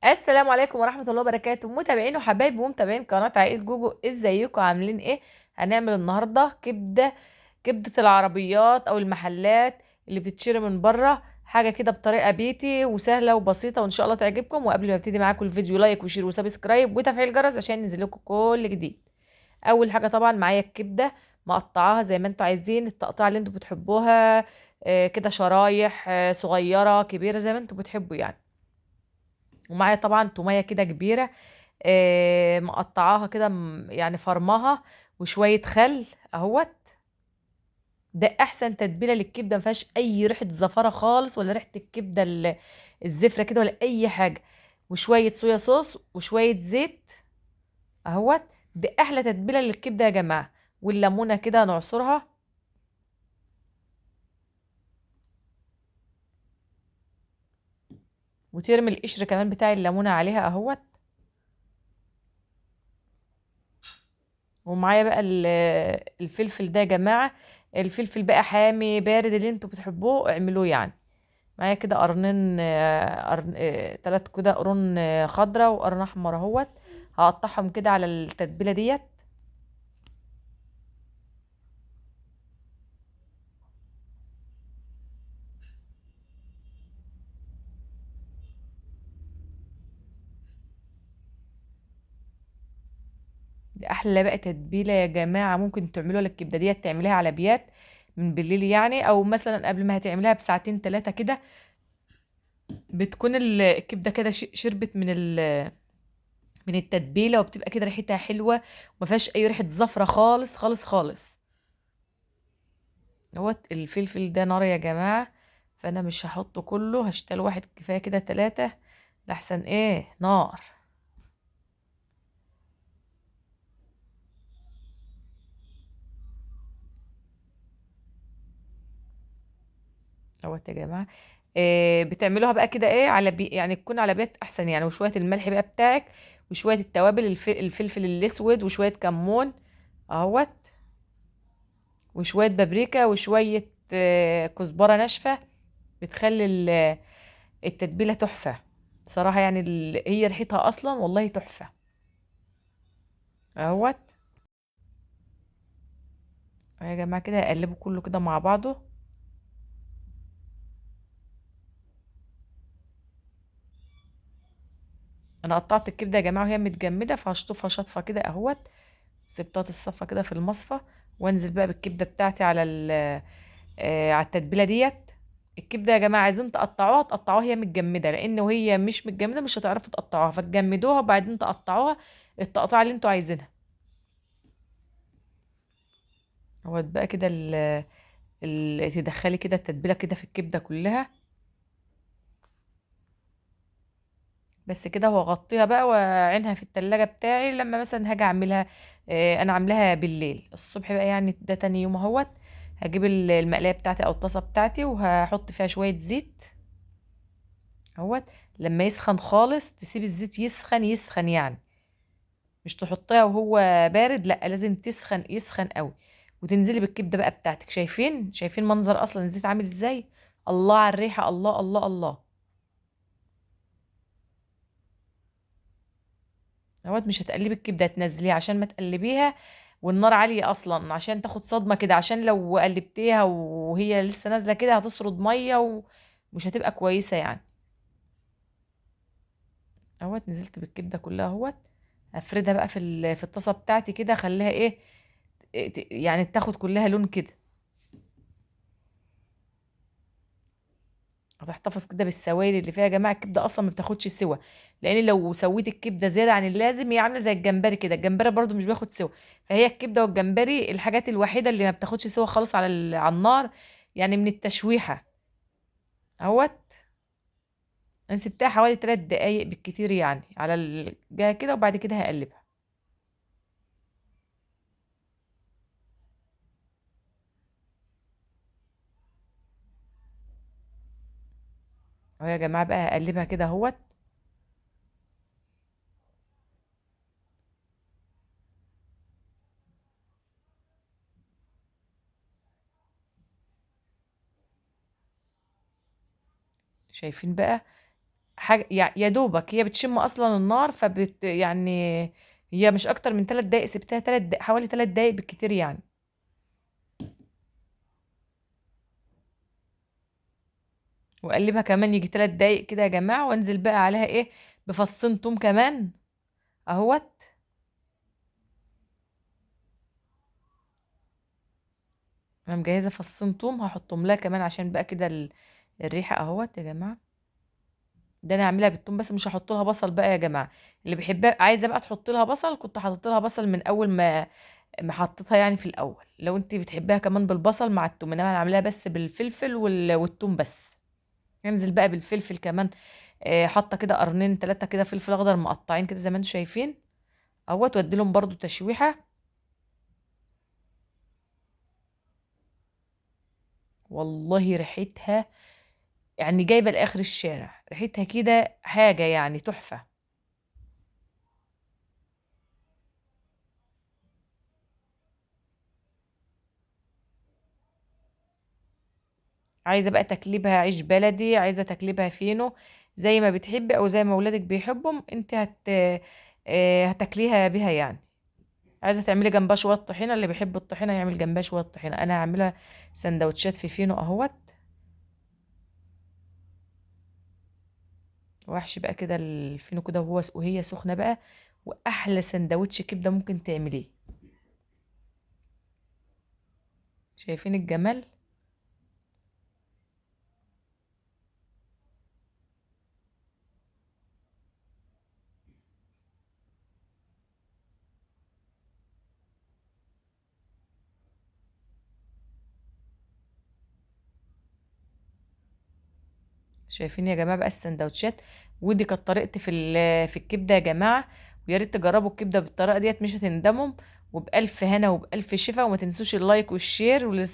السلام عليكم ورحمة الله وبركاته، متابعين وحبايبي ومتابعين قناة عائلة جوجو. ازيكم عاملين ايه؟ هنعمل النهاردة كبدة العربيات او المحلات اللي بتتشري من بره. حاجة كده بطريقة بيتي وسهلة وبسيطة، وان شاء الله تعجبكم. وقبل ما ابتدي معاكم الفيديو، لايك وشير وسبسكرايب وتفعيل الجرس عشان ينزل لكم كل جديد. اول حاجة طبعا معايا الكبدة، مقطعاها زي ما انتوا عايزين، التقطيع اللي انتوا بتحبوها. كده شرايح صغيرة كبيرة زي ما انتوا بتحبوا يعني. ومعايا طبعا تومية كده كبيرة، مقطعاها كده، يعني فرماها. وشوية خل اهوت. ده احسن تتبيلة للكبدة، مفيهاش اي ريحة زفرة خالص، ولا ريحة الكبدة الزفرة كده، ولا اي حاجة. وشوية صويا صوص وشوية زيت اهوت. ده احلى تتبيلة للكبدة يا جماعة. والليمونة كده نعصرها، وترمي القشر كمان بتاع الليمونة عليها اهوت. ومعايا بقى الفلفل ده يا جماعة. الفلفل بقى حامي بارد اللي انتوا بتحبوه اعملوه يعني. معايا كده قرنين، تلات كده قرون خضرة وقرن احمر اهوت. هقطعهم كده على التتبيلة ديت. دي احلى بقى تتبيلة يا جماعة، ممكن تعملوها للكبدة ديت، تعمليها على بيات من بالليل يعني، او مثلا قبل ما هتعمليها بساعتين تلاتة كده. بتكون الكبدة كده شربت من التتبيلة، وبتبقى كده ريحتها حلوة، وما فيهاش اي ريحة زفرة خالص خالص خالص. دوت الفلفل ده نار يا جماعة. فانا مش هحطه كله، هشتغل واحد كفاية كده تلاتة، لحسن ايه نار. دوت يا جماعة. إيه بتعملوها بقى كده ايه على يعني تكون على بيت احسن يعني. وشوية الملح بقى بتاعك، وشوية التوابل، الفلفل الاسود، وشوية كمون اهوت، وشوية بابريكا، وشوية كزبرة ناشفة. بتخلي التتبيلة تحفة صراحة يعني. هي ريحتها اصلا والله تحفة اهوت. يا جماعة كده اقلبه كله كده مع بعضه. انا قطعت الكبده يا جماعه وهي متجمده، فهشطفها شطفه كده اهوت. سبتها تتصفى كده في المصفى. وانزل بقى بالكبده بتاعتي على على التتبيله ديت. الكبده يا جماعه عايزين تقطعوها، تقطعوها هي متجمده، لان وهي مش متجمده مش هتعرفوا تقطعوها، فتجمدوها وبعدين تقطعوها التقطيع اللي انتوا عايزينها. اهوت بقى كده تدخلي كده التتبيله كده في الكبده كلها. بس كده، وهغطيها بقى واعينها في التلاجة بتاعي لما مثلا هاجي اعملها. انا عاملاها بالليل، الصبح بقى يعني ده تاني يوم اهوت. هجيب المقلاية بتاعتي او الطاسة بتاعتي، وهحط فيها شوية زيت اهوت. لما يسخن خالص تسيب الزيت يسخن يسخن يعني، مش تحطيها وهو بارد، لا لازم تسخن يسخن قوي. وتنزلي بالكبدة بقى بتاعتك. شايفين منظر اصلا الزيت عامل ازاي؟ الله على الريحة، الله الله الله. اهوت. مش هتقلبي الكبده، تنزليها عشان ما تقلبيها والنار عاليه اصلا، عشان تاخد صدمه كده، عشان لو قلبتيها وهي لسه نازله كده هتسرد ميه ومش هتبقى كويسه يعني. اهوت نزلت بالكبده كلها اهوت. افردها بقى في الطاسه بتاعتي كده، اخليها ايه، يعني تاخد كلها لون كده. هتحتفظ كده بالسوائل اللي فيها يا جماعه. الكبده اصلا ما بتاخدش سوا، لان لو سويت الكبده زياده عن اللازم هي عامله زي الجمبري كده. الجمبري برضو مش بياخد سوا. فهي الكبده والجمبري الحاجات الوحيده اللي ما بتاخدش سوا خالص على على النار، يعني من التشويحه اهوت. انا سبتها حوالي 3 دقايق بالكتير يعني على الجايه كده، وبعد كده هقلبها. اهو يا جماعه بقى هقلبها كده اهوت. شايفين بقى؟ حاجة يا دوبك هي بتشم اصلا النار يعني هي مش اكتر من 3 دقايق، سبتها 3 دقايق، حوالي 3 دقايق بالكتير يعني. واقلبها كمان يجي 3 دقايق كده يا جماعة، وانزل بقى عليها ايه، بفصين توم كمان اهوت. انا مجهزة فصين توم هحطهم لها كمان عشان بقى كده الريحة اهوت يا جماعة. ده انا هعملها بالثوم بس، مش هحط لها بصل بقى يا جماعه. اللي بيحبها عايزه بقى تحط لها بصل، كنت حاطط لها بصل من اول ما حطيتها يعني في الاول، لو انت بتحبها كمان بالبصل مع الثوم. انما انا عاملاها بس بالفلفل والثوم بس. انزل بقى بالفلفل كمان. حاطه كده قرنين 3 كده فلفل اخضر مقطعين كده زي ما انتم شايفين اهوت، وادي لهم برضو تشويحه. والله ريحتها يعني جايبه لاخر الشارع، ريحتها كده حاجه يعني تحفه. عايزه بقى تكليبها عيش بلدي، عايزه تكليبها فينو، زي ما بتحبي او زي ما ولادك بيحبهم انت هتاكليها بيها يعني. عايزه تعملي جنبها شويه طحينه، اللي بيحب الطحينه يعمل جنبها شويه طحينه. انا هعملها سندوتشات في فينو اهوت، واحشي بقى كده الفينو كده وهي سخنه بقى، واحلى سندوتش كبده ممكن تعمليه. شايفين الجمال؟ شايفين يا جماعه بقى السندوتشات؟ ودي كانت طريقتي في الكبده يا جماعه. ويا ريت تجربوا الكبده بالطريقه ديت، مش هتندموا. وبألف هنا وبألف شفا، وما تنسوش اللايك والشير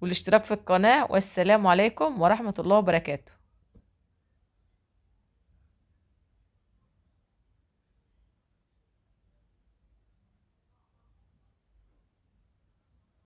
والاشتراك في القناه. والسلام عليكم ورحمه الله وبركاته.